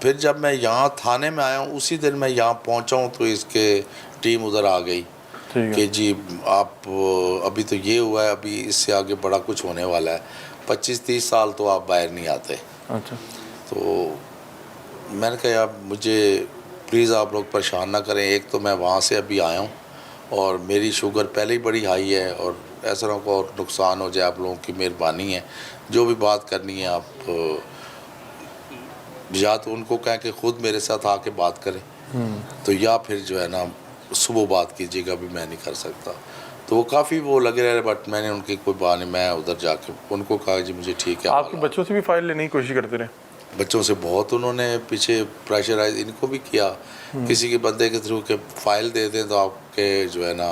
फिर जब मैं यहाँ थाने में आया हूँ उसी दिन मैं यहाँ पहुँचा हूँ तो इसके टीम उधर आ गई कि जी आप अभी तो ये हुआ है, अभी इससे आगे बड़ा कुछ होने वाला है, 25-30 साल तो आप बाहर नहीं आते। अच्छा। तो मैंने कहा यार मुझे प्लीज़ आप लोग परेशान ना करें, एक तो मैं वहाँ से अभी आया हूँ और मेरी शुगर पहले ही बड़ी हाई है और ऐसा ना को और नुकसान हो जाए, आप लोगों की मेहरबानी है, जो भी बात करनी है आप या तो उनको कहें कि ख़ुद मेरे साथ आके बात करें, तो या फिर जो है ना सुबह बात कीजिएगा, भी मैं नहीं कर सकता। तो वो काफ़ी वो लगे रहे, बट मैंने उनकी कोई बात नहीं, मैं उधर जाके उनको कहा जी मुझे ठीक है। आपके बच्चों से भी फाइल लेने की कोशिश करते रहे? बच्चों से बहुत उन्होंने पीछे प्रेशराइज इनको भी किया, किसी के बंदे के थ्रू के फ़ाइल दे दें तो आपके जो है ना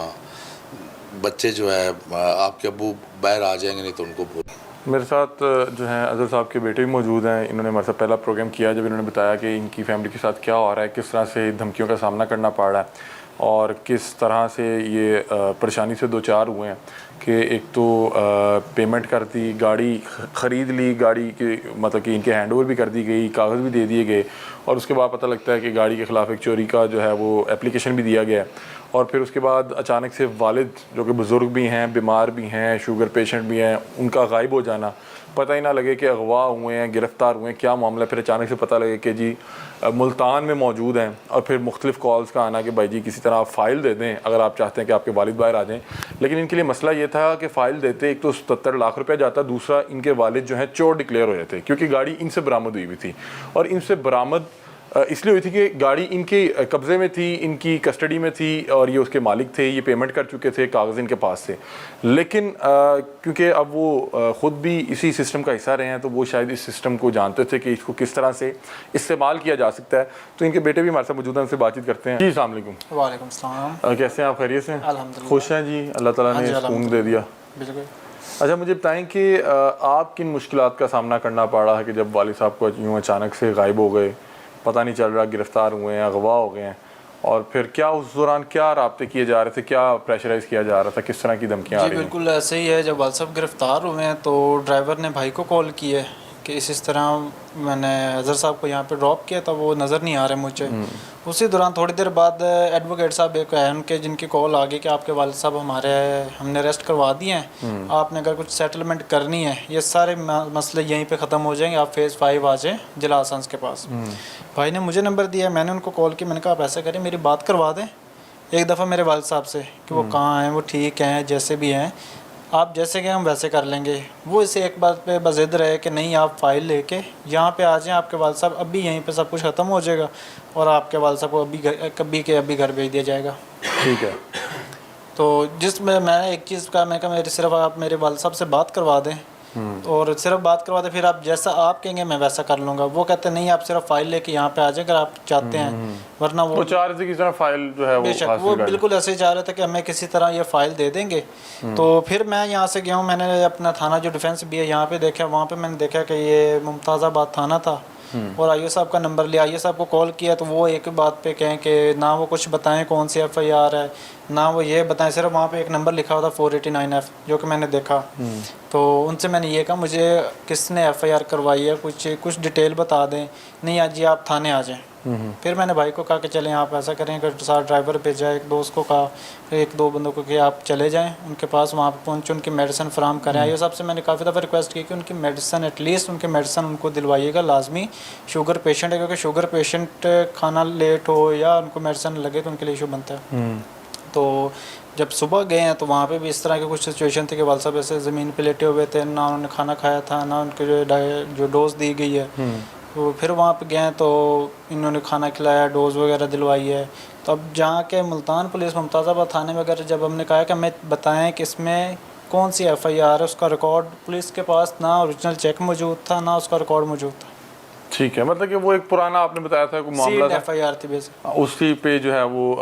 बच्चे जो है आपके अब्बू बाहर आ जाएंगे, नहीं तो उनको भूल। मेरे साथ जो है अजहर साहब के बेटे भी मौजूद हैं। इन्होंने हमारे साथ पहला प्रोग्राम किया जब इन्होंने बताया कि इनकी फैमिली के साथ क्या हो रहा है, किस तरह से धमकियों का सामना करना पड़ रहा है और किस तरह से ये परेशानी से दो चार हुए हैं कि एक तो पेमेंट कर दी, गाड़ी ख़रीद ली, गाड़ी की मतलब कि इनके हैंड ओवर भी कर दी गई, कागज़ भी दे दिए गए और उसके बाद पता लगता है कि गाड़ी के ख़िलाफ़ एक चोरी का जो है वो एप्लीकेशन भी दिया गया है। और फिर उसके बाद अचानक से वालिद जो कि बुज़ुर्ग भी हैं, बीमार भी हैं, शुगर पेशेंट भी हैं, उनका गायब हो जाना, पता ही ना लगे कि अगवा हुए हैं, गिरफ़्तार हुए हैं, क्या मामला। फिर अचानक से पता लगे कि जी मुल्तान में मौजूद हैं और फिर मुख्तलिफ़ कॉल्स का आना कि भाई जी किसी तरह आप फ़ाइल दे दें अगर आप चाहते हैं कि आपके वालिद बाहर आ जाएँ। लेकिन इनके लिए मसला ये था कि फ़ाइल देते एक तो 77 लाख रुपया जाता, दूसरा इनके वालिद जो हैं चोर डिक्लेयर हो जाते क्योंकि गाड़ी इनसे बरामद हुई थी और इनसे बरामद इसलिए हुई थी कि गाड़ी इनके कब्ज़े में थी, इनकी कस्टडी में थी और ये उसके मालिक थे, ये पेमेंट कर चुके थे, कागज़ इनके पास थे। लेकिन क्योंकि अब वो ख़ुद भी इसी सिस्टम का हिस्सा रहे हैं तो वो शायद इस सिस्टम को जानते थे कि इसको किस तरह से इस्तेमाल किया जा सकता है। तो इनके बेटे भी हमारे साथ मौजूद हैं, उनसे बातचीत करते हैं। जी अस्सलाम वालेकुम। वालेकुम सलाम। कैसे हैं आप? खैरियत से? अल्हम्दुलिल्लाह। खुश हैं जी? अल्लाह ताला ने सुकून दे दिया। बिल्कुल। अच्छा, मुझे बताएं कि आप किन मुश्किलात का सामना करना पड़ रहा है कि जब वालिद साहब को यूँ अचानक से गायब हो गए, पता नहीं चल रहा, गिरफ़्तार हुए हैं, अगवा हो गए हैं, और फिर क्या उस दौरान क्या राब्ते किए जा रहे थे, क्या प्रेशराइज़ किया जा रहा था, किस तरह की धमकियाँ आ रही हैं? जी बिल्कुल ऐसे ही है। जब वालिद साहब गिरफ़्तार हुए हैं तो ड्राइवर ने भाई को कॉल की है कि इस तरह मैंने अजहर साहब को यहाँ पे ड्रॉप किया था, वो नज़र नहीं आ रहे मुझे। उसी दौरान थोड़ी देर बाद एडवोकेट साहब एक है उनके, जिनकी कॉल आ गई कि आपके वालिद साहब हमने अरेस्ट करवा दिए हैं, आपने अगर कुछ सेटलमेंट करनी है, ये सारे मसले यहीं पे ख़त्म हो जाएंगे, आप फेज़ 5 आ जाएँ जिला आसांस के पास। भाई ने मुझे नंबर दिया, मैंने उनको कॉल की, मैंने कहा आप ऐसा करें मेरी बात करवा दें एक दफ़ा मेरे वालिद साहब से कि वो कहाँ हैं, वो ठीक हैं, जैसे भी हैं, आप जैसे कि हम वैसे कर लेंगे। वो इसे एक बात पे बज़िद रहे कि नहीं आप फ़ाइल लेके यहाँ पे आ जाएं, आपके वालिद साहब अभी यहीं पे सब कुछ ख़त्म हो जाएगा और आपके वालिद साहब को अभी घर भेज दिया जाएगा। ठीक है। तो जिसमें मैं एक चीज़ का मैं कहा मेरे सिर्फ आप मेरे वालिद साहब से बात करवा दें और सिर्फ बात करवा दें, फिर आप जैसा आप कहेंगे मैं वैसा कर लूँगा। वो कहते नहीं आप सिर्फ फ़ाइल लेके यहाँ पे आ जाए अगर आप चाहते हैं, वरना वो चाह रहे थे किसी तरह फ़ाइल जो है वो बेशक वो बिल्कुल ऐसे ही चाह रहे थे कि हमें किसी तरह ये फ़ाइल दे देंगे। तो फिर मैं यहाँ से गया हूँ, मैंने अपना थाना जो डिफेंस भी है यहाँ पे देखा, वहाँ पे मैंने देखा कि ये मुमताज़ाबाद थाना था और आईओ साहब का नंबर लिया, आईओ साहब को कॉल किया तो वो एक बात पे कहें कि ना वो कुछ बताएं कौन सी एफआईआर है, ना वो ये बताएं, सिर्फ वहाँ पे एक नंबर लिखा हुआ था 489F जो कि मैंने देखा। तो उनसे मैंने ये कहा मुझे किसने एफआईआर करवाई है, कुछ डिटेल बता दें। नहीं आज जी आप थाने आ जाएं। फिर मैंने भाई को कहा कि चलें आप ऐसा करें कि साथ ड्राइवर भेजा, एक दोस्त को कहा, फिर एक दो बंदों को कि आप चले जाएं उनके पास, वहाँ पे पहुँचे उनकी मेडिसिन फराम करें। आईओ साहब से मैंने काफ़ी दफ़ा रिक्वेस्ट की कि उनकी मेडिसिन एटलीस्ट उनके मेडिसिन उनको दिलवाइएगा लाजमी। शुगर पेशेंट है, क्योंकि शुगर पेशेंट खाना लेट हो या उनको मेडिसिन लगे तो उनके लिए इशू बनता है। तो जब सुबह गए हैं तो वहाँ पे भी इस तरह की कुछ सिचुएशन थी कि वालिद साहब ऐसे ज़मीन पे लेटे हुए थे, ना उन्होंने खाना खाया था, ना उनके जो डोज दी गई है। तो फिर वहाँ पे गए तो इन्होंने खाना खिलाया, डोज वगैरह दिलवाई है। तो अब जहाँ के मुल्तान पुलिस मुमताज़ाबाद थाने में अगर जब हमने कहा कि हमें बताएं कि इसमें कौन सी एफआईआर है, उसका रिकॉर्ड पुलिस के पास ना ओरिजिनल चेक मौजूद था ना उसका रिकॉर्ड मौजूद था। ठीक है, मतलब कि वो एक पुराना आपने बताया था कोई मामला था, एफआईआर थी बेसिक, उसी पे जो है वो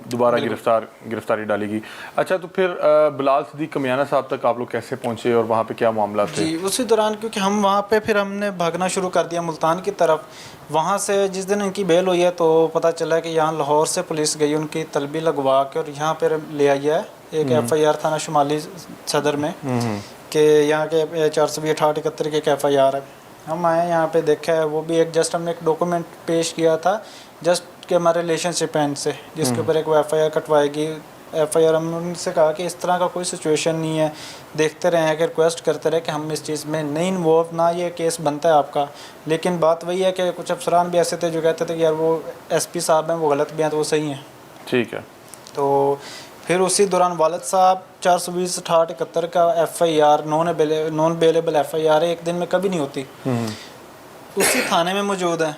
दोबारा गिरफ्तारी डालेगी। अच्छा, तो फिर बिलाल सिद्दीक कमियाना साहब तक आप लोग कैसे पहुंचे और वहाँ पे क्या मामला थे? जी उसी दौरान क्योंकि हम वहाँ पे फिर हमने भागना शुरू कर दिया मुल्तान की तरफ। वहाँ से जिस दिन उनकी बेल हुई है तो पता चला कि यहाँ लाहौर से पुलिस गई उनकी तलबी लगवा के और यहाँ पर ले आई है एक एफआईआर थाना शुमाली सदर में कि यहाँ के 468-71 की एक एफआईआर है। हम आए यहाँ पे देखा है, वो भी एक जस्ट हमने एक डॉक्यूमेंट पेश किया था जस्ट कि हमारे रिलेशनशिप है इनसे, जिसके ऊपर एक वो एफआईआर कटवाएगी। एफआईआर हमने उनसे कहा कि इस तरह का कोई सिचुएशन नहीं है, देखते रहे कि रिक्वेस्ट करते रहे कि हम इस चीज़ में नहीं इन्वॉल्व, ना ये केस बनता है आपका। लेकिन बात वही है कि कुछ अफसरान भी ऐसे थे जो कहते थे कि यार वो एसपी साहब हैं, वो गलत भी हैं तो वो सही हैं। ठीक है। तो फिर उसी दौरान वालिद साहब 420/68 का एफआईआर नॉन बेलेबल एफआईआर है, एक दिन में कभी नहीं होती, उसी थाने में मौजूद है।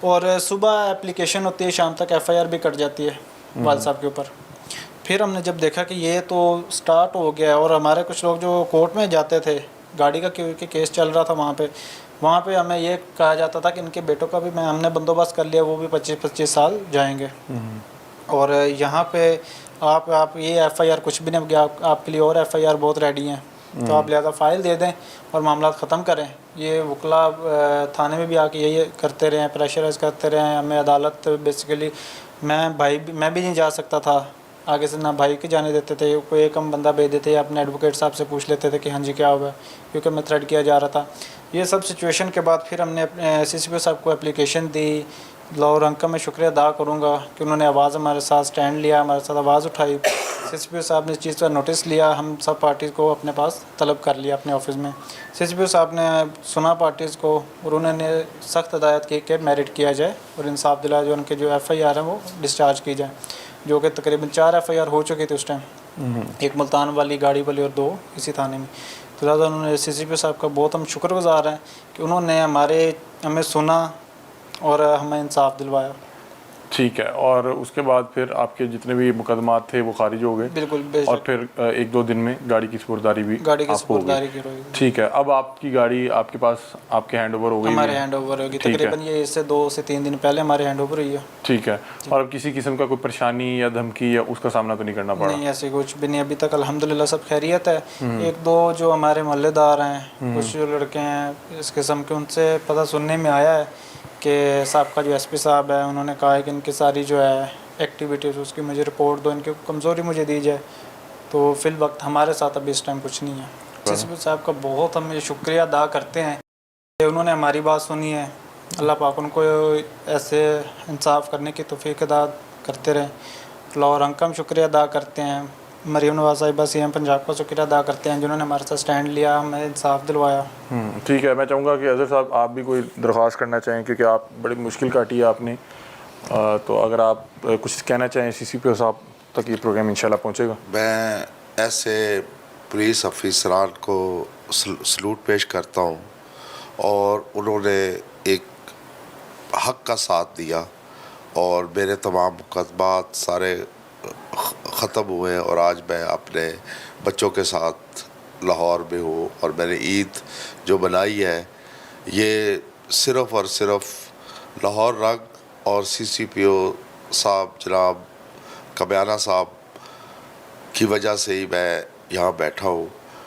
और सुबह एप्लीकेशन होती है, शाम तक एफआईआर भी कट जाती है वालिद साहब के ऊपर। फिर हमने जब देखा कि ये तो स्टार्ट हो गया, और हमारे कुछ लोग जो कोर्ट में जाते थे, गाड़ी का क्योंकि केस चल रहा था वहाँ पे हमें ये कहा जाता था कि इनके बेटों का भी हमने बंदोबस्त कर लिया, वो भी 25-25 साल जाएंगे। और यहाँ पे आप ये एफआईआर कुछ भी नहीं गया, आपके लिए और एफआईआर बहुत रेडी हैं, तो आप लिहाजा फ़ाइल दे दें और मामला ख़त्म करें। ये वकला थाने में भी आके यही करते रहे हैं, प्रेशराइज करते रहे हैं हमें। अदालत बेसिकली मैं भी नहीं जा सकता था आगे से, ना भाई के जाने देते थे, कोई एक हम बंदा भेज देते, अपने एडवोकेट साहब से पूछ लेते थे कि हाँ जी क्या हुआ, क्योंकि मैं थ्रेड किया जा रहा था। ये सब सिचुएशन के बाद फिर हमने अपने CCPO साहब को एप्लीकेशन दी। लाहौर अंका मैं शुक्रिया अदा करूँगा कि उन्होंने आवाज़ हमारे साथ स्टैंड लिया, हमारे साथ आवाज़ उठाई। CCPO साहब ने इस चीज़ का नोटिस लिया, हम सब पार्टीज़ को अपने पास तलब कर लिया अपने ऑफिस में। CCPO साहब ने सुना पार्टीज़ को, और उन्होंने सख्त हदायत की कि मेरिट किया जाए और इंसाफ दिलाया जाए, उनके जो FIR है वो डिस्चार्ज की जाए, जो कि तकरीबन 4 FIR हो चुकी थी उस टाइम, एक मुल्तान वाली, गाड़ी वाली और 2 इसी थाने में। तो लिहाजा उन्होंने CCPO साहब का बहुत हम शुक्रगुज़ार हैं कि उन्होंने हमें सुना और हमें इंसाफ दिलवाया। ठीक है। और उसके बाद फिर आपके जितने भी मुकदमात थे वो खारिज हो गए? बिल्कुल। और फिर 1-2 दिन में गाड़ी की सुपुर्दारी भी गाड़ी की आपको हो सुपुर्दारी गई? की होगी। ठीक है। अब आपकी गाड़ी आपके पास, आपके हैंड ओवर हो गई? हमारे हैंड ओवर होगी तकरीबन, ये इससे 2 से 3 दिन पहले हमारे हैंड ओवर हुई है। ठीक है। और अब किसी किस्म का कोई परेशानी या धमकी या उसका सामना तो नहीं करना पड़ा? नहीं, ऐसे कुछ भी नहीं, अभी तक अल्हम्दुलिल्लाह सब खैरियत है। 1-2 जो हमारे मोहल्लेदार हैं, कुछ जो लड़के हैं इस किस्म के, उनसे पता सुनने में आया है कि साहब का जो SP साहब है, उन्होंने कहा है कि इनकी सारी जो है एक्टिविटीज़ उसकी मुझे रिपोर्ट दो, इनकी कमज़ोरी मुझे दी जाए। तो फिल वक्त हमारे साथ अभी इस टाइम कुछ नहीं है। CCPO साहब का बहुत हम शुक्रिया अदा करते हैं कि उन्होंने हमारी बात सुनी है। अल्लाह पाक उनको ऐसे इंसाफ करने की तौफीक अदा करते रहे। लाहौर अंका हम शुक्रिया अदा करते हैं, मरीम नवाज़ साहिबा CM पंजाब का शुक्रिया अदा करते हैं जिन्होंने हमारे साथ स्टैंड लिया, हमें इंसाफ दिलवाया। ठीक है। मैं चाहूँगा कि अज़हर साहब आप भी कोई दरख्वास्त करना चाहें, क्योंकि आप बड़ी मुश्किल काटी है आपने, तो अगर आप कुछ कहना चाहें CCPO साहब तक ये प्रोग्राम इंशाल्लाह पहुँचेगा। मैं ऐसे पुलिस अफसरान को सलूट पेश करता हूँ, और उन्होंने एक हक का साथ दिया और मेरे तमाम मुकदमात सारे ख़त्म हुए, और आज मैं अपने बच्चों के साथ लाहौर में हूँ। और मैंने ईद जो मनाई है ये सिर्फ़ और सिर्फ लाहौर रंग और CCPO साहब जनाब कब्याना साहब की वजह से ही मैं यहाँ बैठा हूँ।